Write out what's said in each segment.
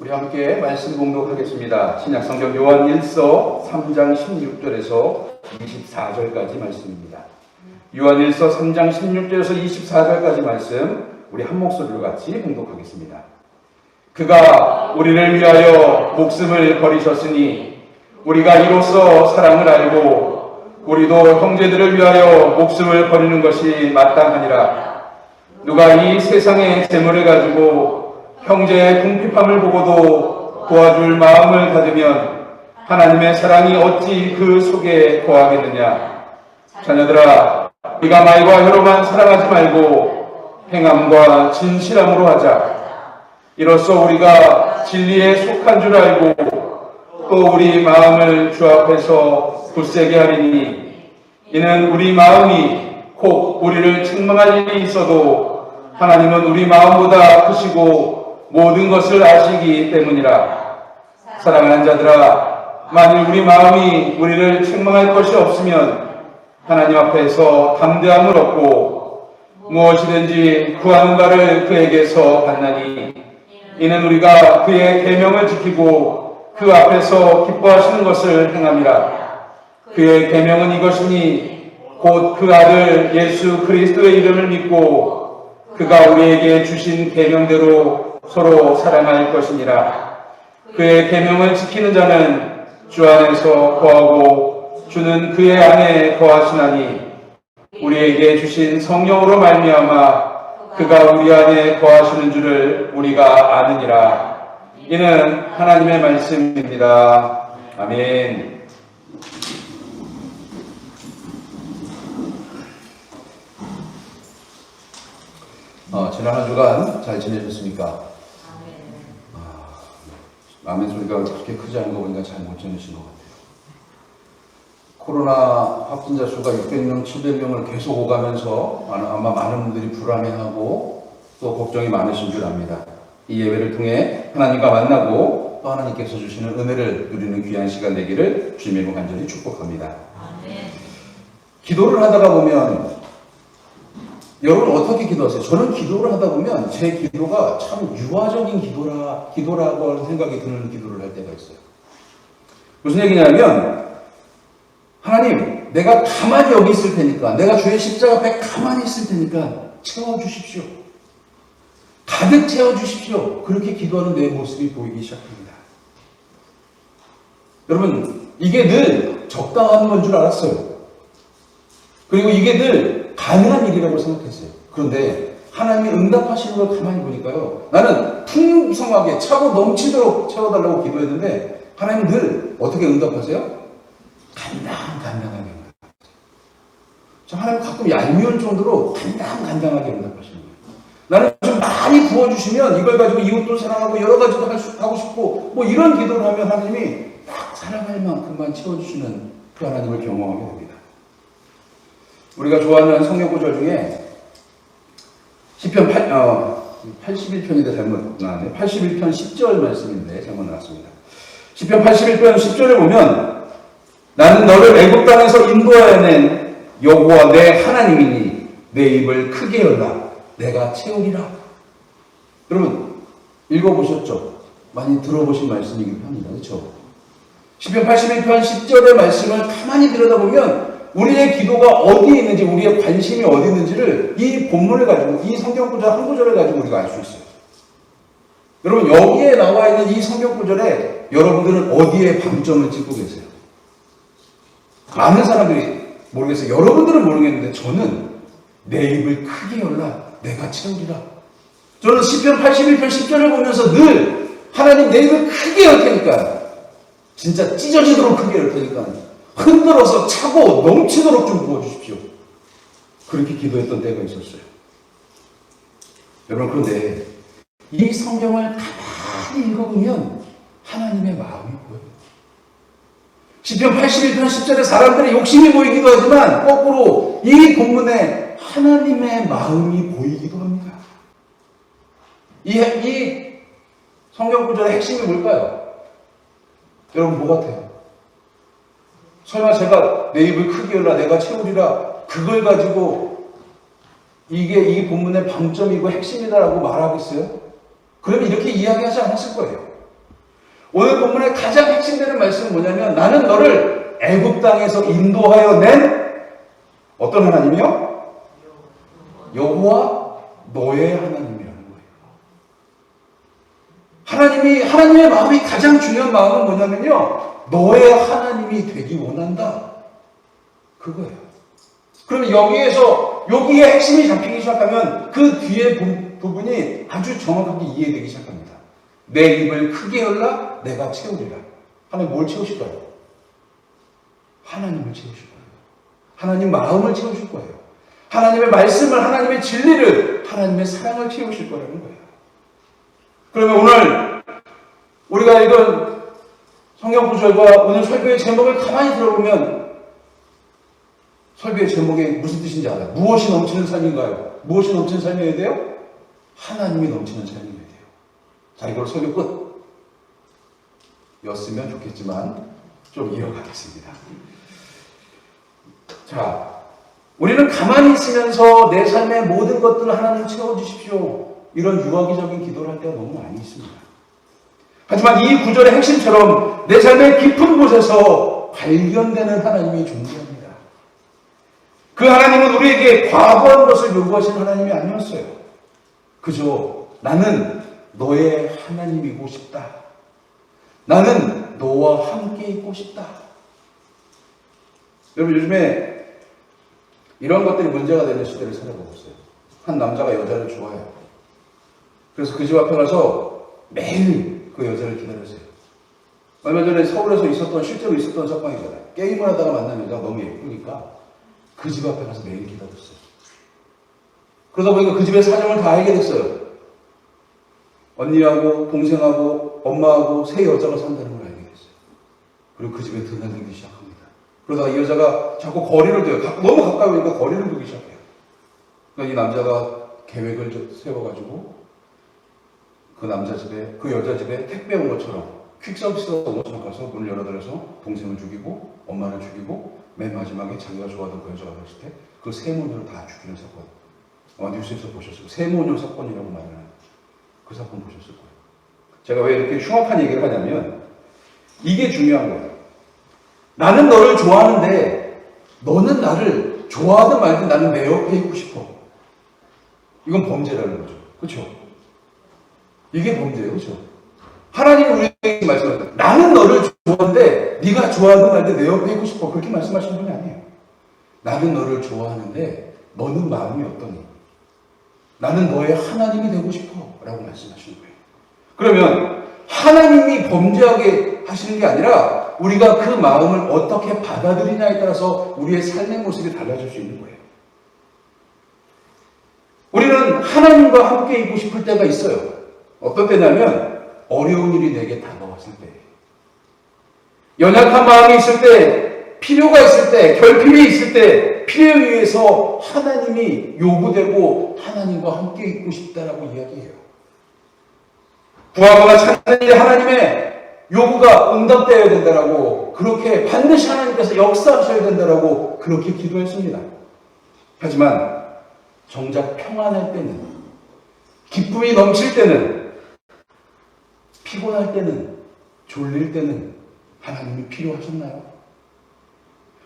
우리 함께 말씀 봉독하겠습니다. 신약성경 요한일서 3장 16절에서 24절까지 말씀입니다. 요한일서 3장 16절에서 24절까지 말씀 우리 한 목소리로 같이 봉독하겠습니다. 그가 우리를 위하여 목숨을 버리셨으니 우리가 이로써 사랑을 알고 우리도 형제들을 위하여 목숨을 버리는 것이 마땅하니라. 누가 이 세상의 재물을 가지고 형제의 궁핍함을 보고도 도와줄 마음을 가지면 하나님의 사랑이 어찌 그 속에 거하겠느냐. 자녀들아, 우리가 말과 혀로만 사랑하지 말고 행함과 진실함으로 하자. 이로써 우리가 진리에 속한 줄 알고 또 우리 마음을 주 앞에서 굳세게 하리니, 이는 우리 마음이 혹 우리를 책망할 일이 있어도 하나님은 우리 마음보다 크시고 모든 것을 아시기 때문이라. 사랑하는 자들아, 만일 우리 마음이 우리를 책망할 것이 없으면 하나님 앞에서 담대함을 얻고 무엇이든지 구하는 바를 그에게서 받나니, 이는 우리가 그의 계명을 지키고 그 앞에서 기뻐하시는 것을 행함이라. 그의 계명은 이것이니 곧 그 아들 예수 그리스도의 이름을 믿고 그가 우리에게 주신 계명대로 서로 사랑할 것이니라. 그의 계명을 지키는 자는 주 안에서 거하고 주는 그의 안에 거하시나니, 우리에게 주신 성령으로 말미암아 그가 우리 안에 거하시는 줄을 우리가 아느니라. 이는 하나님의 말씀입니다. 아멘. 지난 한 주간 잘 지내셨습니까? 아멘 소리가 그렇게 크지 않은 거 보니까 잘 못 지내신 것 같아요. 코로나 확진자 수가 600명, 700명을 계속 오가면서 아마 많은 분들이 불안해하고 또 걱정이 많으신 줄 압니다. 이 예배를 통해 하나님과 만나고 또 하나님께서 주시는 은혜를 누리는 귀한 시간 되기를 주님의 간절히 축복합니다. 기도를 하다가 보면, 여러분 어떻게 기도하세요? 저는 기도를 하다 보면 제 기도가 참 유아적인 기도라고 하는 생각이 드는 기도를 할 때가 있어요. 무슨 얘기냐면, 하나님, 내가 가만히 여기 있을 테니까, 내가 주의 십자가 앞에 가만히 있을 테니까 채워주십시오. 가득 채워주십시오. 그렇게 기도하는 내 모습이 보이기 시작합니다. 여러분, 이게 늘 적당한 건 줄 알았어요. 그리고 이게 늘 가능한 일이라고 생각했어요. 그런데 하나님이 응답하시는 걸 가만히 보니까요, 나는 풍성하게 차고 넘치도록 채워달라고 기도했는데 하나님 늘 어떻게 응답하세요? 간당하게 응답하세요. 하나님 가끔 얄미울 정도로 간당하게 응답하시는 거예요. 나는 좀 많이 부어주시면 이걸 가지고 이웃도 사랑하고 여러 가지도 하고 싶고 뭐 이런 기도를 하면 하나님이 딱 사랑할 만큼만 채워주시는 그 하나님을 경험하게 됩니다. 우리가 좋아하는 성경 구절 중에 시편 81편인데 잘못 나왔네요. 81편 10절 말씀인데 잘못 나왔습니다. 시편 81편 10절에 보면, 나는 너를 애굽 땅에서 인도하여낸 여호와 내 하나님이니 내 입을 크게 열라 내가 채우리라. 여러분 읽어보셨죠? 많이 들어보신 말씀이긴 합니다. 그렇죠? 시편 81편 10절의 말씀을 가만히 들여다보면 우리의 기도가 어디에 있는지, 우리의 관심이 어디 있는지를 이 본문을 가지고, 이 성경 구절 한 구절을 가지고 우리가 알 수 있어요. 여러분 여기에 나와 있는 이 성경 구절에 여러분들은 어디에 방점을 찍고 계세요? 많은 사람들이 모르겠어요. 여러분들은 모르겠는데 저는 내 입을 크게 열라 내가 채우리라. 저는 시편 81편 10절을 보면서 늘 하나님 내 입을 크게 열 테니까, 진짜 찢어지도록 크게 열 테니까 흔들어서 차고 넘치도록 좀 부어주십시오. 그렇게 기도했던 때가 있었어요. 여러분, 그런데 이 성경을 가만히 읽어보면 하나님의 마음이 보여요. 시편 81편 10절에 사람들의 욕심이 보이기도 하지만 거꾸로 이 본문에 하나님의 마음이 보이기도 합니다. 이 성경 구절의 핵심이 뭘까요? 여러분 뭐 같아요? 설마 제가 내 입을 크게 열라 내가 채우리라 그걸 가지고 이게 이 본문의 방점이고 핵심이다라고 말하겠어요? 그러면 이렇게 이야기하지 않았을 거예요. 오늘 본문의 가장 핵심되는 말씀은 뭐냐면 나는 너를 애굽 땅에서 인도하여 낸 어떤 하나님이요? 여호와 너의 하나님이라는 거예요. 하나님의 마음이 가장 중요한 마음은 뭐냐면요. 너의 하나님이 되기 원한다. 그거예요. 그러면 여기에 핵심이 잡히기 시작하면 그 뒤에 부분이 아주 정확하게 이해되기 시작합니다. 내 입을 크게 열라 내가 채우리라. 하나님 뭘 채우실 거예요? 하나님을 채우실 거예요. 하나님 마음을 채우실 거예요. 하나님의 말씀을, 하나님의 진리를, 하나님의 사랑을 채우실 거라는 거예요. 그러면 오늘 우리가 읽은 성경 구절과 오늘 설교의 제목을 가만히 들어보면 설교의 제목이 무슨 뜻인지 알아요. 무엇이 넘치는 삶인가요? 무엇이 넘치는 삶이어야 돼요? 하나님이 넘치는 삶이어야 돼요. 자, 이걸 설교 끝 였으면 좋겠지만 좀 이어가겠습니다. 자, 우리는 가만히 있으면서 내 삶의 모든 것들을 하나님 채워주십시오. 이런 유아기적인 기도를 할 때가 너무 많이 있습니다. 하지만 이 구절의 핵심처럼 내 삶의 깊은 곳에서 발견되는 하나님이 존재합니다. 그 하나님은 우리에게 과거한 것을 요구하신 하나님이 아니었어요. 그저 나는 너의 하나님이고 싶다. 나는 너와 함께 있고 싶다. 여러분 요즘에 이런 것들이 문제가 되는 시대를 살아보고 있어요. 한 남자가 여자를 좋아해요. 그래서 그 집 앞에 가서 매일 그 여자를 기다렸어요. 얼마 전에 서울에서 실제로 있었던 사건이잖아요. 게임을 하다가 만난 여자가 너무 예쁘니까 그 집 앞에 가서 매일 기다렸어요. 그러다 보니까 그 집의 사정을 다 알게 됐어요. 언니하고 동생하고 엄마하고 세 여자가 산다는 걸 알게 됐어요. 그리고 그 집에 드나들기 시작합니다. 그러다가 이 여자가 자꾸 거리를 둬요. 너무 가까이 오니까 거리를 두기 시작해요. 그러니까 이 남자가 계획을 세워가지고 그 남자 집에, 그 여자 집에 택배 온 것처럼 퀵서비스가 온 것처럼 가서 문을 열어드려서 동생을 죽이고 엄마를 죽이고 맨 마지막에 자기가 좋아하던 그 여자가 됐을 때 그 세모녀를 다 죽이는 사건. 뉴스에서 보셨을 거예요. 세모녀 사건이라고 말하는 그 사건 보셨을 거예요. 제가 왜 이렇게 흉악한 얘기를 하냐면 이게 중요한 거예요. 나는 너를 좋아하는데 너는 나를 좋아하든 말든 나는 내 옆에 있고 싶어. 이건 범죄라는 거죠. 그렇죠? 이게 범죄예요. 그렇죠? 하나님은 우리에게 말씀하셨어요. 나는 너를 좋아하는데 네가 좋아하든 말든 내 옆에 있고 싶어. 그렇게 말씀하시는 분이 아니에요. 나는 너를 좋아하는데 너는 마음이 어떠니? 나는 너의 하나님이 되고 싶어. 라고 말씀하시는 거예요. 그러면 하나님이 범죄하게 하시는 게 아니라 우리가 그 마음을 어떻게 받아들이냐에 따라서 우리의 삶의 모습이 달라질 수 있는 거예요. 우리는 하나님과 함께 있고 싶을 때가 있어요. 어떤 때냐면 어려운 일이 내게 다가왔을 때, 연약한 마음이 있을 때, 필요가 있을 때, 결핍이 있을 때, 필요에 의해서 하나님이 요구되고 하나님과 함께 있고 싶다라고 이야기해요. 구하거나 찾는 일에 하나님의 요구가 응답되어야 된다라고, 그렇게 반드시 하나님께서 역사하셔야 된다라고 그렇게 기도했습니다. 하지만 정작 평안할 때는, 기쁨이 넘칠 때는, 피곤할 때는, 졸릴 때는 하나님이 필요하셨나요?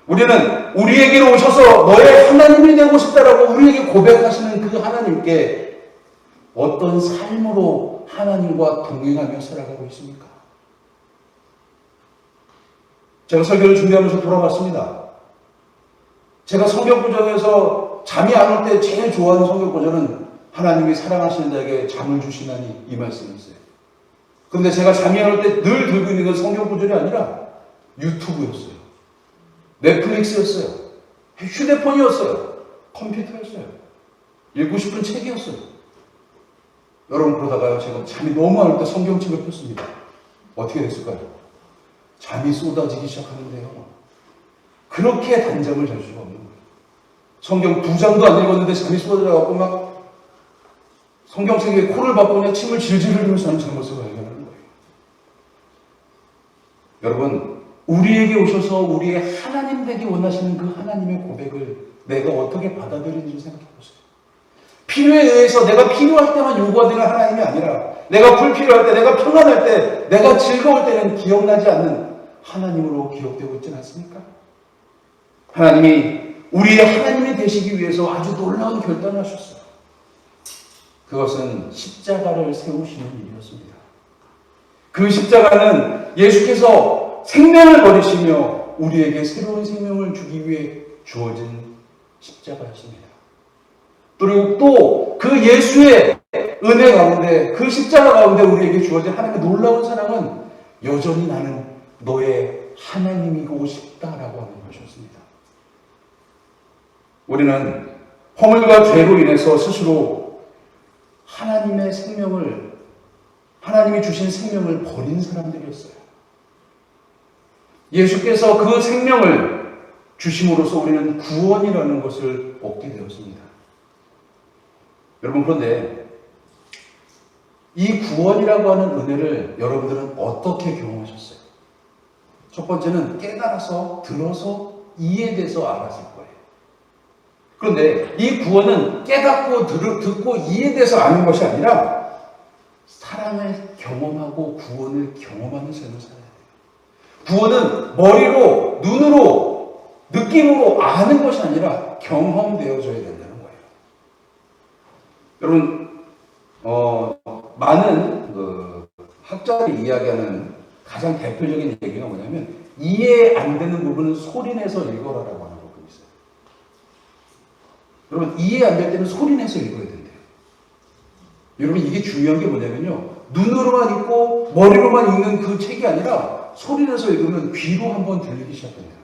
우리는 우리에게로 오셔서 너의 하나님이 되고 싶다라고 우리에게 고백하시는 그 하나님께 어떤 삶으로 하나님과 동행하며 살아가고 있습니까? 제가 설교를 준비하면서 돌아봤습니다. 제가 성경 구절에서 잠이 안 올 때 제일 좋아하는 성경 구절은 하나님이 사랑하시는 자에게 잠을 주시나니 이 말씀이었어요. 그런데 제가 잠이 안 올 때 늘 들고 있는 건 성경 구절이 아니라 유튜브였어요. 넷플릭스였어요. 휴대폰이었어요. 컴퓨터였어요. 읽고 싶은 책이었어요. 여러분 그러다가요, 제가 잠이 너무 안 올 때 성경책을 폈습니다. 어떻게 됐을까요? 잠이 쏟아지기 시작하는데요. 그렇게 단잠을 잘 수가 없는 거예요. 성경 2장도 안 읽었는데 잠이 쏟아져갖고 막 성경책에 코를 박고 그냥 침을 질질 흘리면서 하는 잘못을 발견하는 거예요. 여러분, 우리에게 오셔서 우리의 하나님 되기 원하시는 그 하나님의 고백을 내가 어떻게 받아들이는지 생각해 보세요. 필요에 의해서 내가 필요할 때만 요구가 되는 하나님이 아니라 내가 불필요할 때, 내가 평안할 때, 내가 즐거울 때는 기억나지 않는 하나님으로 기억되고 있지 않습니까? 하나님이 우리의 하나님이 되시기 위해서 아주 놀라운 결단을 하셨어요. 그것은 십자가를 세우시는 일이었습니다. 그 십자가는 예수께서 생명을 버리시며 우리에게 새로운 생명을 주기 위해 주어진 십자가였습니다. 그리고 또 그 예수의 은혜 가운데, 그 십자가 가운데 우리에게 주어진 하나님의 놀라운 사랑은 여전히 나는 너의 하나님이고 싶다라고 하는 것이었습니다. 우리는 허물과 죄로 인해서 스스로 하나님의 생명을, 하나님이 주신 생명을 버린 사람들이었어요. 예수께서 그 생명을 주심으로써 우리는 구원이라는 것을 얻게 되었습니다. 여러분, 그런데 이 구원이라고 하는 은혜를 여러분들은 어떻게 경험하셨어요? 첫 번째는 깨달아서, 들어서, 이해돼서 알았을 거예요. 그런데 이 구원은 깨닫고 듣고 이해돼서 아는 것이 아니라 사랑을 경험하고 구원을 경험하는 삶을 살아야 돼요. 구원은 머리로, 눈으로, 느낌으로 아는 것이 아니라 경험되어져야 된다는 거예요. 여러분, 많은 학자들이 이야기하는 가장 대표적인 얘기가 뭐냐면 이해 안 되는 부분은 소리내서 읽어라라고 하는 부분이 있어요. 여러분, 이해 안 될 때는 소리내서 읽어야 된대요. 여러분, 이게 중요한 게 뭐냐면요, 눈으로만 읽고 머리로만 읽는 그 책이 아니라 소리내서 읽으면 귀로 한번 들리기 시작합니다.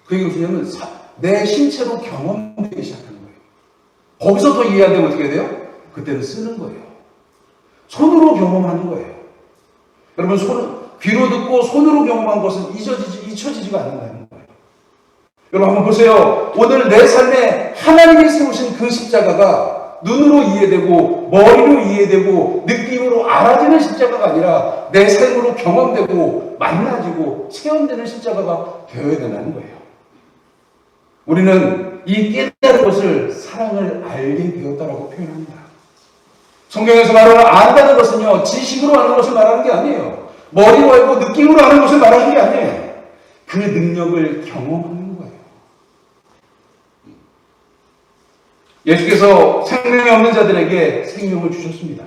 그게 무엇이냐면 내 신체로 경험되기 시작합니다. 거기서 더 이해 안 되면 어떻게 돼요? 그때는 쓰는 거예요. 손으로 경험하는 거예요. 여러분, 귀로 듣고 손으로 경험한 것은 잊혀지지가 않는다는 거예요. 여러분, 한번 보세요. 오늘 내 삶에 하나님이 세우신 그 십자가가 눈으로 이해되고 머리로 이해되고 느낌으로 알아지는 십자가가 아니라 내 삶으로 경험되고 만나지고 체험되는 십자가가 되어야 된다는 거예요. 우리는 이 깨달은 것을 사랑을 알게 되었다라고 표현합니다. 성경에서 말하는 안다는 것은요, 지식으로 아는 것을 말하는 게 아니에요. 머리로 알고 느낌으로 아는 것을 말하는 게 아니에요. 그 능력을 경험하는 거예요. 예수께서 생명이 없는 자들에게 생명을 주셨습니다.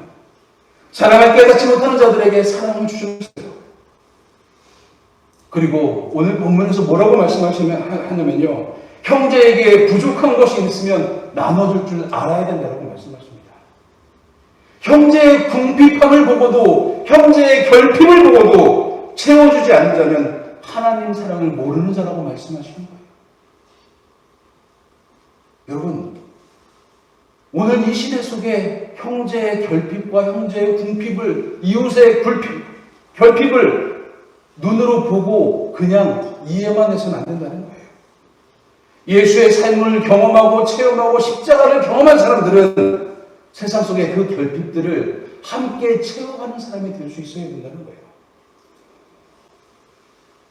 사랑을 깨닫지 못하는 자들에게 사랑을 주셨어요. 그리고 오늘 본문에서 뭐라고 말씀하시냐면요, 형제에게 부족한 것이 있으면 나눠줄 줄 알아야 된다고 말씀하십니다. 형제의 궁핍함을 보고도, 형제의 결핍을 보고도 채워주지 않는 자는 하나님 사랑을 모르는 자라고 말씀하시는 거예요. 여러분, 오늘 이 시대 속에 형제의 결핍과 형제의 궁핍을, 이웃의 결핍을 눈으로 보고 그냥 이해만 해서는 안 된다는 거예요. 예수의 삶을 경험하고 체험하고 십자가를 경험한 사람들은 세상 속의 그 결핍들을 함께 채워가는 사람이 될 수 있어야 된다는 거예요.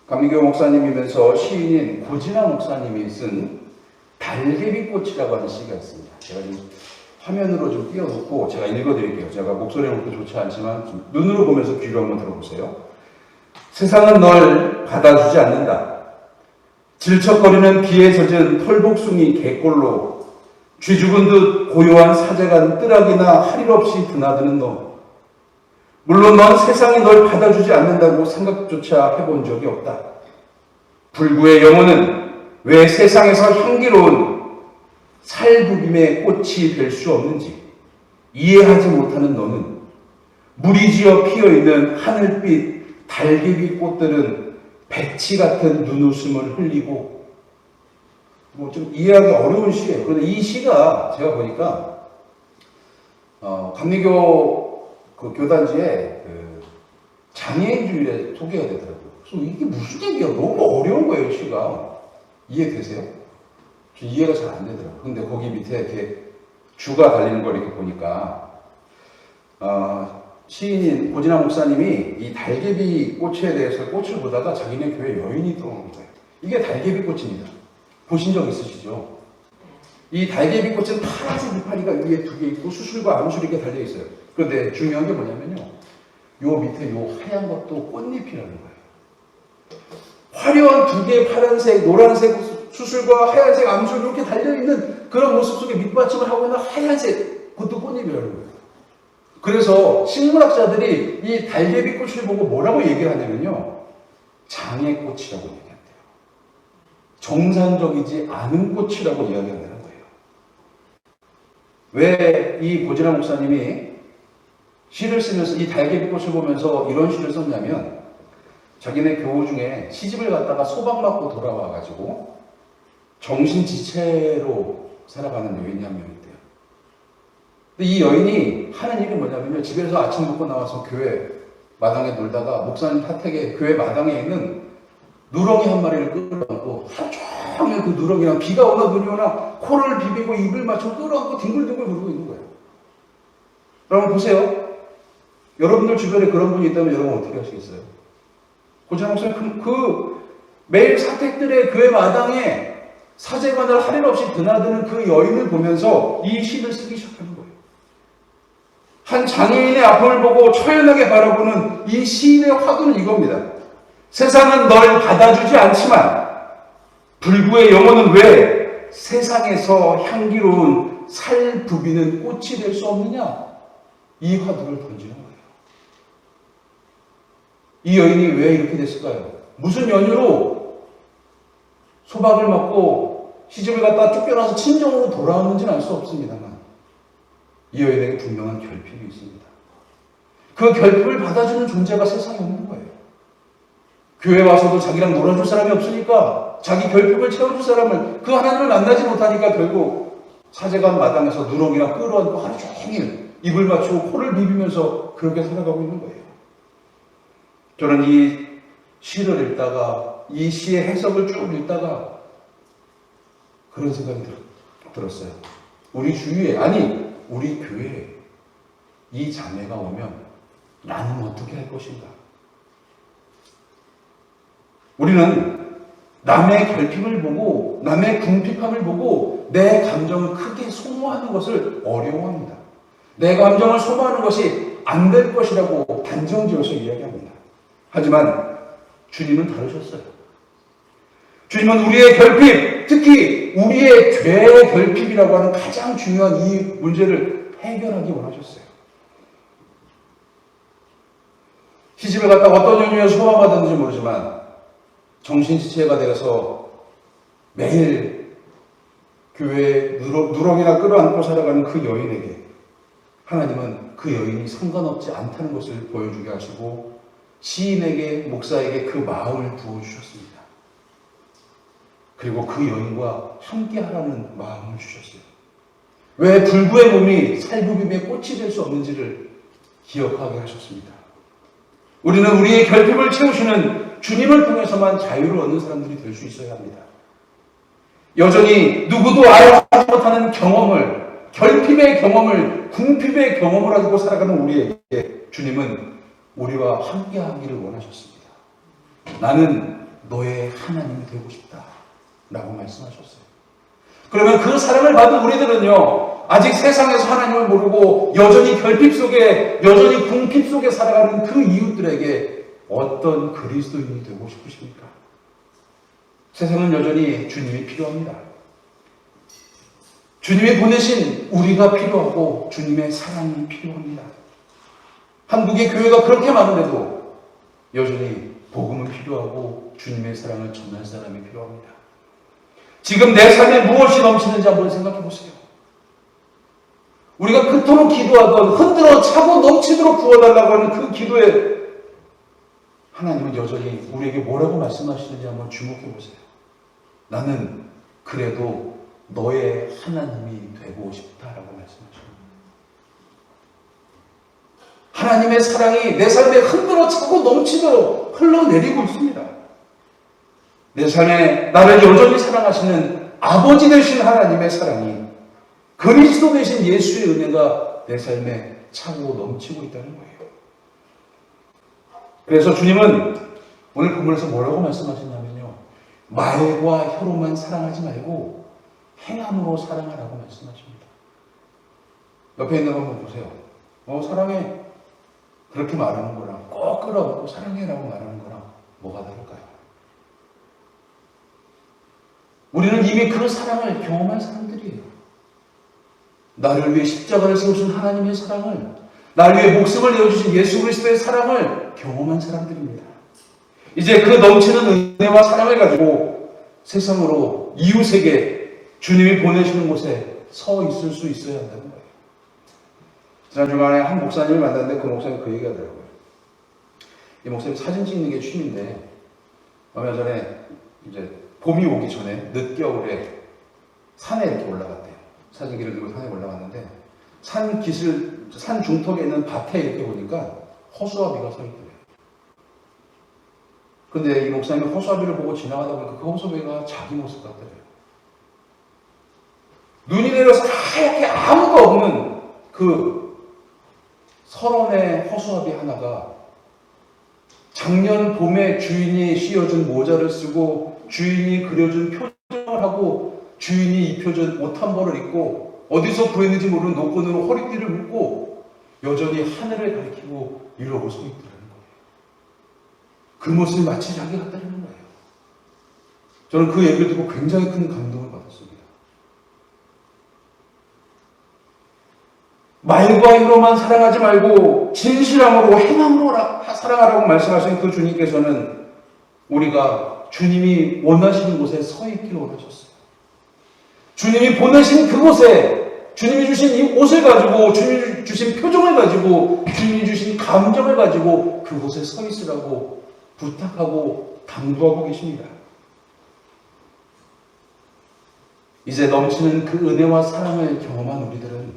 감리교 목사님이면서 시인인 고진아 목사님이 쓴 달개비꽃이라고 하는 시가 있습니다. 제가 지금 화면으로 좀 띄워놓고 제가 읽어드릴게요. 제가 목소리는 그렇게 좋지 않지만 좀 눈으로 보면서 귀로 한번 들어보세요. 세상은 널 받아주지 않는다. 질척거리는 비에 젖은 털복숭이 개꼴로 쥐 죽은 듯 고요한 사제간 뜰하기나 할 일 없이 드나드는 너. 물론 넌 세상이 널 받아주지 않는다고 생각조차 해본 적이 없다. 불구의 영혼은 왜 세상에서 향기로운 살구김의 꽃이 될 수 없는지 이해하지 못하는 너는 무리지어 피어있는 하늘빛 달개비 꽃들은 배치 같은 눈웃음을 흘리고, 뭐 좀 이해하기 어려운 시예요. 그런데 이 시가 제가 보니까 감리교 그 교단지에 그 장애인 주일에 소개가 되더라고요. 그래서 이게 무슨 얘기야? 너무 어려운 거예요, 시가. 이해되세요? 저 이해가 잘 안 되더라고요. 근데 거기 밑에 이렇게 주가 달리는 걸 이렇게 보니까 시인인 고진아 목사님이 이 달개비 꽃에 대해서 꽃을 보다가 자기네 교회 여인이 떠오른 거예요. 이게 달개비 꽃입니다. 보신 적 있으시죠? 이 달개비꽃은 파란색 이파리가 위에 2개 있고 수술과 암술이 이렇게 달려 있어요. 그런데 중요한 게 뭐냐면요. 요 밑에 요 하얀 것도 꽃잎이라는 거예요. 화려한 2개의 파란색, 노란색 수술과 하얀색 암술이 이렇게 달려있는 그런 모습 속에 밑받침을 하고 있는 하얀색, 그것도 꽃잎이라는 거예요. 그래서 식물학자들이 이 달개비꽃을 보고 뭐라고 얘기를 하냐면요. 장애꽃이라고 얘기한대요. 정상적이지 않은 꽃이라고 이야기한다는 거예요. 왜 이 고진아 목사님이 시를 쓰면서 이 달개비꽃을 보면서 이런 시를 썼냐면 자기네 교우 중에 시집을 갔다가 소방 맞고 돌아와가지고 정신지체로 살아가는 여인이 한 명 있대요. 근데 이 여인이 하는 일이 뭐냐면요. 집에서 아침 먹고 나와서 교회 마당에 놀다가 목사님 탓택에 교회 마당에 있는 누렁이 한 마리를 끌어안고 하루 종일 그 누렁이랑 비가 오나 눈이 오나 코를 비비고 입을 맞춰 끌어안고 뒹굴뒹굴 부르고 있는 거예요. 여러분 보세요. 여러분들 주변에 그런 분이 있다면 여러분 어떻게 하시겠어요? 고진아 목사님 매일 사택들의 교회 마당에 사제관을 할 일 없이 드나드는 그 여인을 보면서 이 시를 쓰기 시작하는 거예요. 한 장애인의 아픔을 보고 처연하게 바라보는 이 시인의 화두는 이겁니다. 세상은 널 받아주지 않지만 불구의 영혼은 왜 세상에서 향기로운 살 부비는 꽃이 될 수 없느냐? 이 화두를 던지는 거예요. 이 여인이 왜 이렇게 됐을까요? 무슨 연유로 소박을 맞고 시집을 갔다 쫓겨나서 친정으로 돌아왔는지는 알 수 없습니다만 이 여인에게 분명한 결핍이 있습니다. 그 결핍을 받아주는 존재가 세상에 없는 거예요. 교회 와서도 자기랑 놀아줄 사람이 없으니까 자기 결핍을 채워줄 사람을 그 하나님을 만나지 못하니까 결국 사제관 마당에서 누렁이랑 끌어안고 하루 종일 입을 맞추고 코를 비비면서 그렇게 살아가고 있는 거예요. 저는 이 시를 읽다가 이 시의 해석을 쭉 읽다가 그런 생각이 들었어요. 우리 주위에 아니 우리 교회에 이 자매가 오면 나는 어떻게 할 것인가? 우리는 남의 결핍을 보고 남의 궁핍함을 보고 내 감정을 크게 소모하는 것을 어려워합니다. 내 감정을 소모하는 것이 안 될 것이라고 단정지어서 이야기합니다. 하지만 주님은 다르셨어요. 주님은 우리의 결핍, 특히 우리의 죄의 결핍이라고 하는 가장 중요한 이 문제를 해결하기 원하셨어요. 시집을 갔다가 어떤 연유에 소화받았는지 모르지만 정신지체가 되어서 매일 교회에 누렁이나 끌어안고 살아가는 그 여인에게 하나님은 그 여인이 상관없지 않다는 것을 보여주게 하시고 시인에게, 목사에게 그 마음을 부어주셨습니다. 그리고 그 여인과 함께 하라는 마음을 주셨어요. 왜 불구의 몸이 살부빔의 꽃이 될 수 없는지를 기억하게 하셨습니다. 우리는 우리의 결핍을 채우시는 주님을 통해서만 자유를 얻는 사람들이 될 수 있어야 합니다. 여전히 누구도 알아보지 못하는 경험을, 결핍의 경험을, 궁핍의 경험을 가지고 살아가는 우리에게 주님은 우리와 함께 하기를 원하셨습니다. 나는 너의 하나님이 되고 싶다 라고 말씀하셨어요. 그러면 그 사랑을 받은 우리들은요, 아직 세상에서 하나님을 모르고 여전히 결핍 속에, 여전히 궁핍 속에 살아가는 그 이웃들에게 어떤 그리스도인이 되고 싶으십니까? 세상은 여전히 주님이 필요합니다. 주님이 보내신 우리가 필요하고 주님의 사랑이 필요합니다. 한국의 교회가 그렇게 많은데도 여전히 복음은 필요하고 주님의 사랑을 전할 사람이 필요합니다. 지금 내 삶에 무엇이 넘치는지 한번 생각해 보세요. 우리가 그토록 기도하던 흔들어 차고 넘치도록 부어달라고 하는 그 기도에 하나님은 여전히 우리에게 뭐라고 말씀하시는지 한번 주목해 보세요. 나는 그래도 너의 하나님이 되고 싶다라고 말씀하십니다. 하나님의 사랑이 내 삶에 흔들어 차고 넘치도록 흘러내리고 있습니다. 내 삶에 나를 여전히 사랑하시는 아버지 되신 하나님의 사랑이 그리스도 되신 예수의 은혜가 내 삶에 차고 넘치고 있다는 거예요. 그래서 주님은 오늘 본문에서 뭐라고 말씀하셨냐면요. 말과 혀로만 사랑하지 말고 행함으로 사랑하라고 말씀하십니다. 옆에 있는 거 한번 보세요. 사랑해. 그렇게 말하는 거랑 꼭 끌어안고 사랑해라고 말하는 거랑 뭐가 다를까요? 우리는 이미 그 사랑을 경험한 사람들이에요. 나를 위해 십자가를 세우신 하나님의 사랑을, 나를 위해 목숨을 내어주신 예수 그리스도의 사랑을 경험한 사람들입니다. 이제 그 넘치는 은혜와 사랑을 가지고 세상으로 이웃에게 주님이 보내시는 곳에 서 있을 수 있어야 한다는 거예요. 지난 주간에 한 목사님을 만났는데 그 목사님이 그 얘기하더라고요. 이 목사님 사진 찍는 게 취미인데 얼마 전에 이제 봄이 오기 전에 늦겨울에 산에 이렇게 올라갔대요. 사진기를 들고 산에 올라갔는데 산 중턱에 있는 밭에 이렇게 보니까 허수아비가 서 있더래요. 근데 이 목사님이 허수아비를 보고 지나가다 보니까 그 허수아비가 자기 모습 같더래요. 눈이 내려서 하얗게 아무도 없는 그 설원의 허수아비 하나가 작년 봄에 주인이 씌워준 모자를 쓰고 주인이 그려준 표정을 하고 주인이 입혀준 옷 한 벌을 입고 어디서 구했는지 모르는 노끈으로 허리띠를 묶고 여전히 하늘을 가리키고 이러고 서 있더라는 거예요. 그 모습이 마치 자기 같다는 거예요. 저는 그 얘기를 듣고 굉장히 큰 감동을 받았습니다. 말과 힘으로만 사랑하지 말고 진실함으로 행함으로 사랑하라고 말씀하신 그 주님께서는 우리가 주님이 원하시는 곳에 서 있기를 원하셨어요. 주님이 보내신 그곳에 주님이 주신 이 옷을 가지고 주님이 주신 표정을 가지고 주님이 주신 감정을 가지고 그곳에 서 있으라고 부탁하고 당부하고 계십니다. 이제 넘치는 그 은혜와 사랑을 경험한 우리들은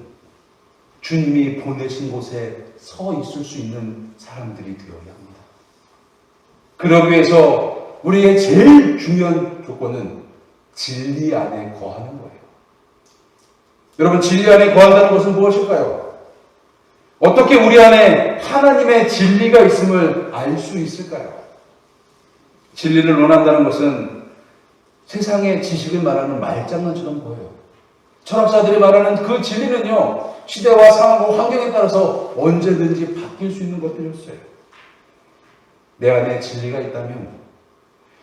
주님이 보내신 곳에 서 있을 수 있는 사람들이 되어야 합니다. 그러기 위해서 우리의 제일 중요한 조건은 진리 안에 거하는 거예요. 여러분, 진리 안에 거한다는 것은 무엇일까요? 어떻게 우리 안에 하나님의 진리가 있음을 알 수 있을까요? 진리를 원한다는 것은 세상의 지식을 말하는 말장난처럼 보여요. 철학자들이 말하는 그 진리는요, 시대와 상황과 환경에 따라서 언제든지 바뀔 수 있는 것들이었어요. 내 안에 진리가 있다면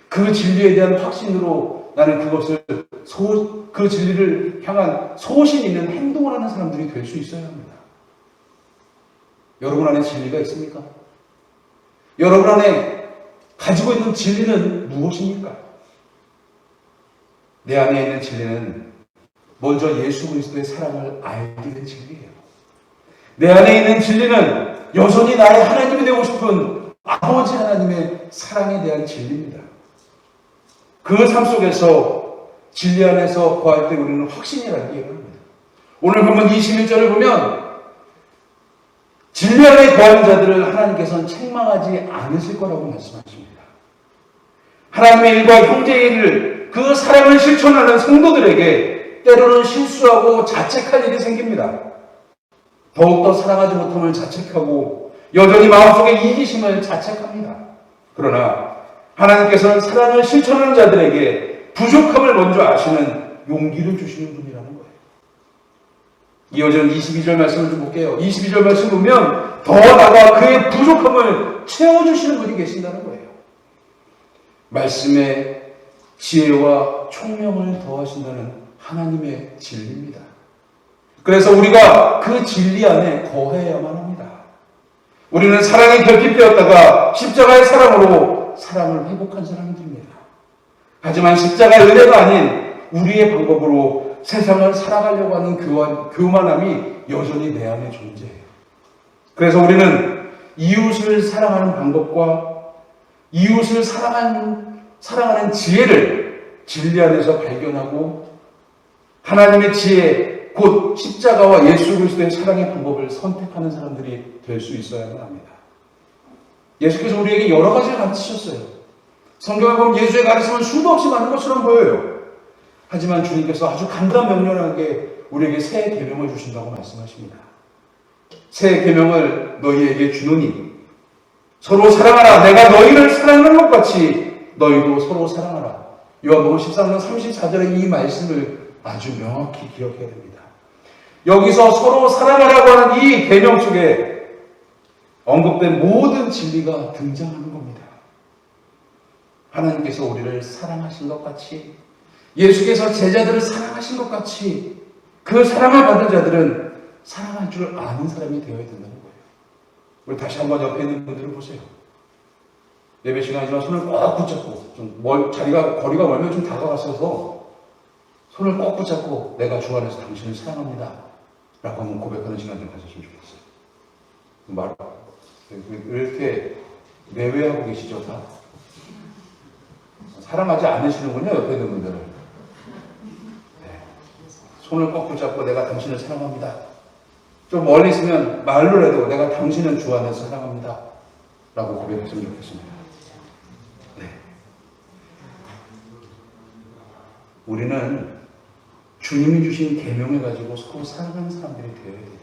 그 진리에 대한 확신으로 나는 그것을 그 진리를 향한 소신 있는 행동을 하는 사람들이 될 수 있어야 합니다. 여러분 안에 진리가 있습니까? 여러분 안에 가지고 있는 진리는 무엇입니까? 내 안에 있는 진리는 먼저 예수 그리스도의 사랑을 알게 된 진리예요. 내 안에 있는 진리는 여전히 나의 하나님이 되고 싶은 아버지 하나님의 사랑에 대한 진리입니다. 그 삶 속에서 진리 안에서 거할 때 우리는 확신이라는 얘기를 합니다. 오늘 보면 21절을 보면 진리 안에 거하는 자들을 하나님께서는 책망하지 않으실 거라고 말씀하십니다. 하나님의 일과 형제의 일을 그 사랑을 실천하는 성도들에게 때로는 실수하고 자책할 일이 생깁니다. 더욱더 사랑하지 못함을 자책하고 여전히 마음속에 이기심을 자책합니다. 그러나 하나님께서는 사랑을 실천하는 자들에게 부족함을 먼저 아시는 용기를 주시는 분이라는 거예요. 이어지는 22절 말씀을 좀 볼게요. 22절 말씀 보면 더 나아가 그의 부족함을 채워주시는 분이 계신다는 거예요. 말씀에 지혜와 총명을 더하신다는 하나님의 진리입니다. 그래서 우리가 그 진리 안에 거해야만 합니다. 우리는 사랑이 결핍되었다가 십자가의 사랑으로 사랑을 회복한 사람들입니다. 하지만 십자가의 은혜가 아닌 우리의 방법으로 세상을 살아가려고 하는 교만함이 여전히 내 안에 존재해요. 그래서 우리는 이웃을 사랑하는 방법과 이웃을 사랑하는 지혜를 진리 안에서 발견하고 하나님의 지혜, 곧 십자가와 예수 그리스도의 사랑의 방법을 선택하는 사람들이 될 수 있어야만 합니다. 예수께서 우리에게 여러 가지를 가르치셨어요. 성경을 보면 예수의 가르침은 수도 없이 많은 것처럼 보여요. 하지만 주님께서 아주 간단명료하게 우리에게 새 계명을 주신다고 말씀하십니다. 새 계명을 너희에게 주노니 서로 사랑하라. 내가 너희를 사랑하는 것 같이 너희도 서로 사랑하라. 요한복음 13장 34절의 이 말씀을 아주 명확히 기억해야 됩니다. 여기서 서로 사랑하라고 하는 이 계명 속에 언급된 모든 진리가 등장하는 겁니다. 하나님께서 우리를 사랑하신 것 같이, 예수께서 제자들을 사랑하신 것 같이 그 사랑을 받은 자들은 사랑할 줄 아는 사람이 되어야 된다는 거예요. 우리 다시 한번 옆에 있는 분들을 보세요. 예배 시간이지만 손을 꼭 붙잡고, 자리가 거리가 멀면 좀 다가가셔서 손을 꼭 붙잡고 내가 주 안에서 당신을 사랑합니다 라고 한번 고백하는 시간 좀 가졌으면 좋겠어요. 왜 이렇게 내외하고 계시죠? 다 사랑하지 않으시는군요, 옆에 있는 분들은. 네. 손을 꼭 붙잡고 내가 당신을 사랑합니다. 좀 멀리 있으면 말로라도 내가 당신은 주 안에서 사랑합니다 라고 고백했으면 좋겠습니다. 네. 우리는 주님이 주신 계명을 가지고 서로 사랑하는 사람들이 되어야 돼요.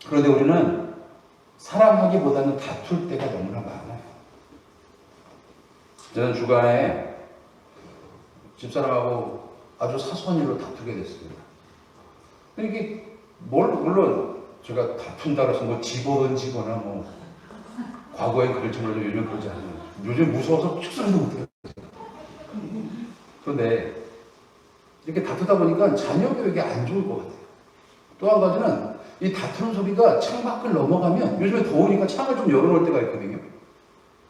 그런데 우리는 사랑하기보다는 다툴 때가 너무나 많아요. 저는 주간에 집사람하고 아주 사소한 일로 다투게 됐습니다. 이게 물론 제가 다툰다 해서 뭐 집어던지거나 뭐 과거에 그랬지 몰라도 요즘 그러지 않아요. 요즘 무서워서 축소도 못해요. 그런데 이렇게 다투다 보니까 자녀 교육이 안 좋을 것 같아요. 또 한 가지는 이 다투는 소리가 창밖을 넘어가면, 요즘에 더우니까 창을 좀 열어놓을 때가 있거든요.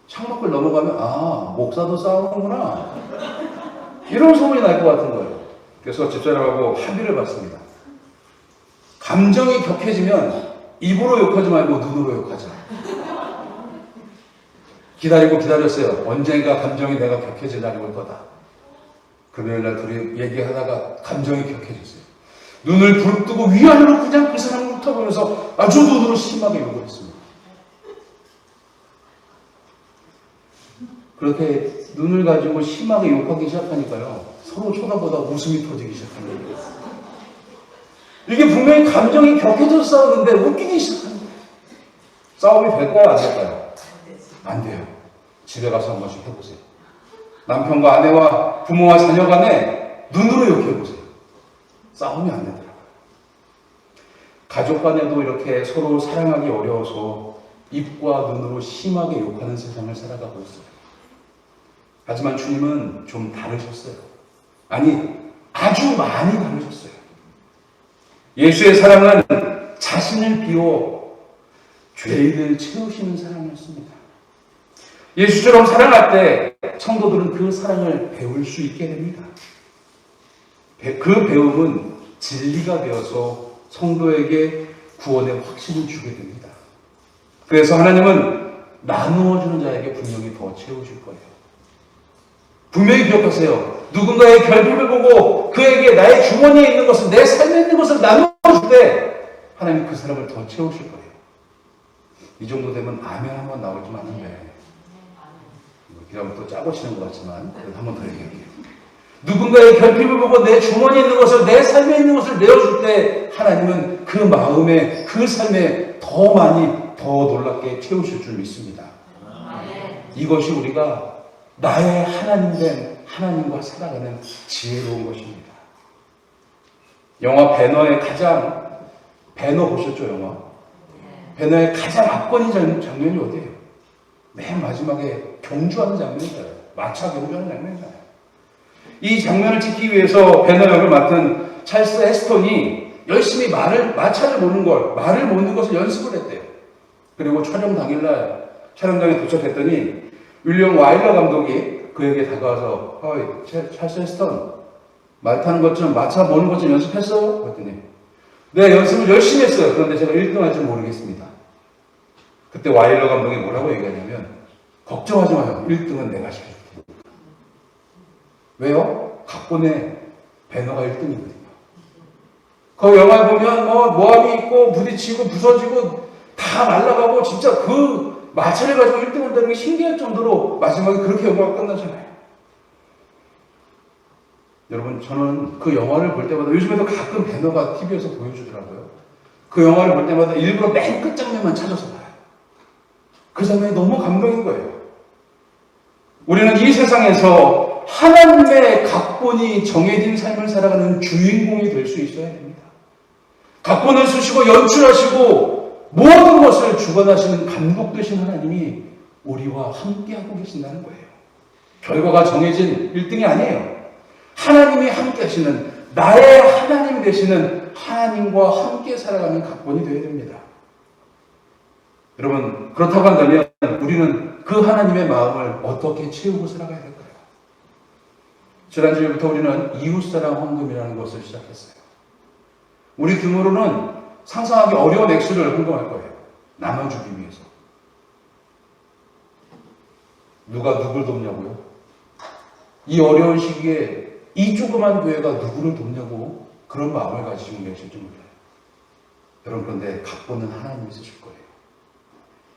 창밖을 넘어가면 목사도 싸우는구나 이런 소문이 날 것 같은 거예요. 그래서 집사람하고 합의를 봤습니다. 감정이 격해지면 입으로 욕하지 말고 눈으로 욕하자. 기다렸어요. 언젠가 감정이 내가 격해질 날이 올 거다. 금요일날 둘이 얘기하다가 감정이 격해졌어요. 눈을 부릅뜨고 위아래로 그냥 그 사람을 훑어보면서 아주 눈으로 심하게 욕을 했습니다. 그렇게 눈을 가지고 심하게 욕하기 시작하니까요, 서로 쳐다보다 웃음이 터지기 시작하는 거예요. 이게 분명히 감정이 격해져서 싸우는데 웃기기 시작하는 거예요. 싸움이 될까요? 안 될까요? 안 돼요. 집에 가서 한 번씩 해보세요. 남편과 아내와 부모와 자녀 간에 눈으로 욕해보세요. 싸움이 안 되더라고요. 가족 간에도 이렇게 서로 사랑하기 어려워서 입과 눈으로 심하게 욕하는 세상을 살아가고 있어요. 하지만 주님은 좀 다르셨어요. 아니, 아주 많이 다르셨어요. 예수의 사랑은 자신을 비워 죄를 채우시는 사랑이었습니다. 예수처럼 사랑할 때 성도들은 그 사랑을 배울 수 있게 됩니다. 그 배움은 진리가 되어서 성도에게 구원의 확신을 주게 됩니다. 그래서 하나님은 나누어주는 자에게 분명히 더 채우실 거예요. 분명히 기억하세요. 누군가의 결핍을 보고 그에게 나의 주머니에 있는 것을, 내 삶에 있는 것을 나누어줄 때 하나님 그 사람을 더 채우실 거예요. 이 정도 되면 아멘 한번 나올 줄 아는데, 이러면 또 짜고 치는 것 같지만 그래도 한 번 더 얘기할게요. 누군가의 결핍을 보고 내 주머니에 있는 것을, 내 삶에 있는 것을 내어줄 때 하나님은 그 마음에, 그 삶에 더 많이, 더 놀랍게 채우실 줄 믿습니다. 이것이 우리가 나의 하나님 된 하나님과 살아가는 지혜로운 것입니다. 영화 배너의 배너 보셨죠, 영화? 배너의 가장 압권인 장면이 어디예요? 맨 마지막에 경주하는 장면이잖아요. 마차 경주하는 장면이잖아요. 이 장면을 찍기 위해서 배너 역을 맡은 찰스 헤스턴이 열심히 마차를 모는 말을 모는 것을 연습을 했대요. 그리고 촬영 당일날 촬영장에 도착했더니 윌리엄 와일러 감독이 그에게 다가와서 찰스 헤스턴, 말 타는 것 좀, 마차 모는 것 좀 연습했어? 그랬더니 네, 연습을 열심히 했어요. 그런데 제가 1등 할 줄 모르겠습니다. 그때 와일러 감독이 뭐라고 얘기하냐면, 걱정하지 마요. 1등은 내가 시켜줄게. 왜요? 각본에 배너가 1등이거든요. 그 영화 보면 모함이 있고 부딪히고 부서지고 다 날아가고 진짜 그 마차를 가지고 1등 한다는 게 신기할 정도로 마지막에 그렇게 영화가 끝나잖아요. 여러분, 저는 그 영화를 볼 때마다, 요즘에도 가끔 배너가 TV에서 보여주더라고요. 그 영화를 볼 때마다 일부러 맨 끝 장면만 찾아서 봐요. 그 장면이 너무 감동인 거예요. 우리는 이 세상에서 하나님의 각본이 정해진 삶을 살아가는 주인공이 될 수 있어야 됩니다. 각본을 쓰시고 연출하시고 모든 것을 주관하시는 감독 되신 하나님이 우리와 함께하고 계신다는 거예요. 결과가 정해진 1등이 아니에요. 하나님이 함께 하시는, 나의 하나님 되시는 하나님과 함께 살아가는 각본이 되어야 됩니다. 여러분, 그렇다고 한다면 우리는 그 하나님의 마음을 어떻게 채우고 살아가야 될까요? 지난주부터 우리는 이웃사랑 헌금이라는 것을 시작했어요. 우리 규모로는 상상하기 어려운 액수를 헌금할 거예요. 나눠주기 위해서. 누가 누굴 돕냐고요? 이 어려운 시기에 이 조그만 교회가 누구를 돕냐고 그런 마음을 가지시고 계실지 몰라요. 여러분, 그런데 각본은 하나님이 쓰실 거예요.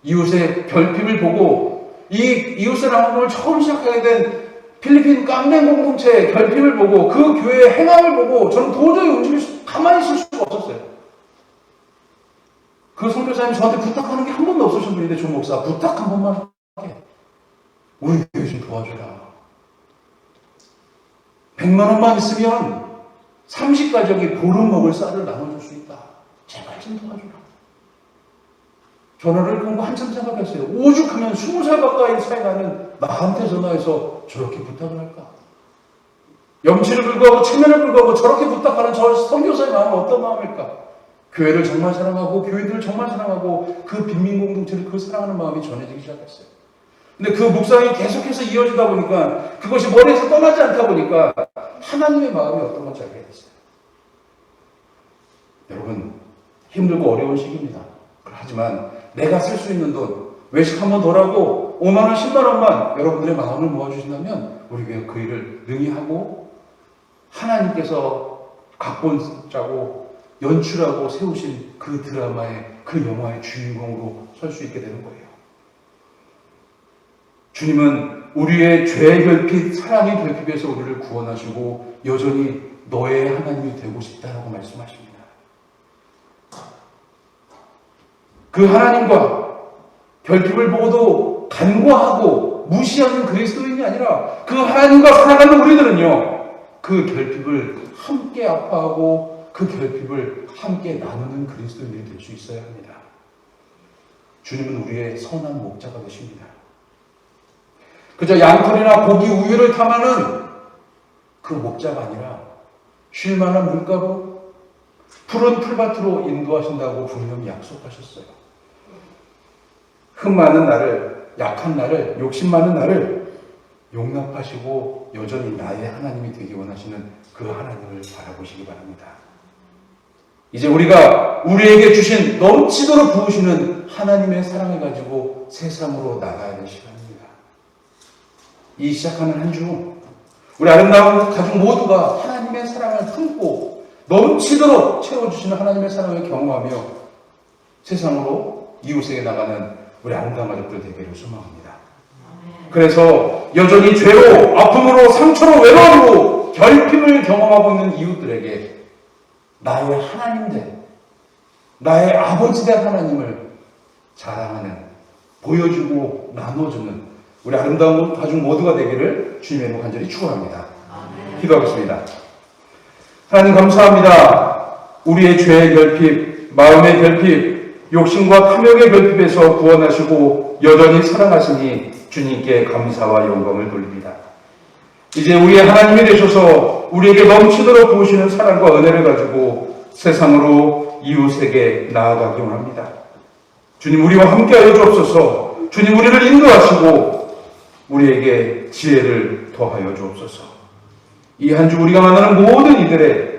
이웃의 결핍을 보고 이 이웃사랑 헌금을 처음 시작하게 된 필리핀 깜맹 공동체의 결핍을 보고 그 교회의 행함을 보고 저는 도저히 가만히 있을 수가 없었어요. 그 선교사님이 저한테 부탁하는 게 한 번도 없으신 분인데, 조 목사 부탁 한 번만 할게. 우리 교회 좀 도와줘라. 100만 원만 있으면 30가족이 보름 먹을 쌀을 나눠줄 수 있다. 제발 좀 도와줘라. 전화를 끊고 한참 생각했어요. 오죽하면 20살 가까이 차이 나는 나한테 전화해서 저렇게 부탁을 할까? 염치를 불구하고 체면을 불구하고 저렇게 부탁하는 저 선교사의 마음은 어떤 마음일까? 교회를 정말 사랑하고 교회들을 정말 사랑하고 그 빈민 공동체를 그 사랑하는 마음이 전해지기 시작했어요. 근데 그 묵상이 계속해서 이어지다 보니까 그것이 머리에서 떠나지 않다 보니까 하나님의 마음이 어떤 건지 알게 됐어요. 여러분, 힘들고 어려운 시기입니다. 하지만 내가 쓸 수 있는 돈, 외식 한 번 덜하고 5만 원, 10만 원만 여러분들의 마음을 모아주신다면 우리 교회 그 일을 능히 하고 하나님께서 각본 짜고 연출하고 세우신 그 드라마의, 그 영화의 주인공으로 설 수 있게 되는 거예요. 주님은 우리의 죄의 결핍, 사랑의 결핍에서 우리를 구원하시고 여전히 너의 하나님이 되고 싶다라고 말씀하십니다. 그 하나님과 결핍을 보고도 간과하고 무시하는 그리스도인이 아니라 그 하나님과 살아가는 우리들은요, 그 결핍을 함께 아파하고 그 결핍을 함께 나누는 그리스도인이 될 수 있어야 합니다. 주님은 우리의 선한 목자가 되십니다. 그저 양털이나 고기, 우유를 탐하는 그 목자가 아니라 쉴만한 물가로 푸른 풀밭으로 인도하신다고 분명히 약속하셨어요. 흠 많은 나를, 약한 나를, 욕심 많은 나를 용납하시고 여전히 나의 하나님이 되기 원하시는 그 하나님을 바라보시기 바랍니다. 이제 우리가 우리에게 주신 넘치도록 부으시는 하나님의 사랑을 가지고 세상으로 나가야 될 시간입니다. 이 시작하는 한 주, 우리 아름다운 가족 모두가 하나님의 사랑을 품고 넘치도록 채워주시는 하나님의 사랑을 경험하며 세상으로 이웃에게 나가는 우리 아름다운 가족들 되기를 소망합니다. 그래서 여전히 죄로, 아픔으로, 상처로, 외로움으로 결핍을 경험하고 있는 이웃들에게 나의 하나님 된, 나의 아버지 된 하나님을 자랑하는, 보여주고 나눠주는 우리 아름다운 가족 모두가 되기를 주님의 이름으로 간절히 축원합니다. 기도하겠습니다. 하나님 감사합니다. 우리의 죄의 결핍, 마음의 결핍, 욕심과 탐욕의 결핍에서 구원하시고 여전히 사랑하시니 주님께 감사와 영광을 돌립니다. 이제 우리의 하나님이 되셔서 우리에게 넘치도록 부으시는 사랑과 은혜를 가지고 세상으로 이웃에게 나아가기 원합니다. 주님, 우리와 함께하여 주옵소서. 주님, 우리를 인도하시고 우리에게 지혜를 더하여 주옵소서. 이 한 주 우리가 만나는 모든 이들의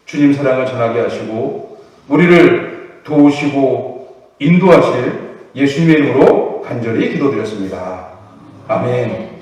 주님 사랑을 전하게 하시고 우리를 도우시고 인도하실 예수님의 이름으로 간절히 기도드렸습니다. 아멘.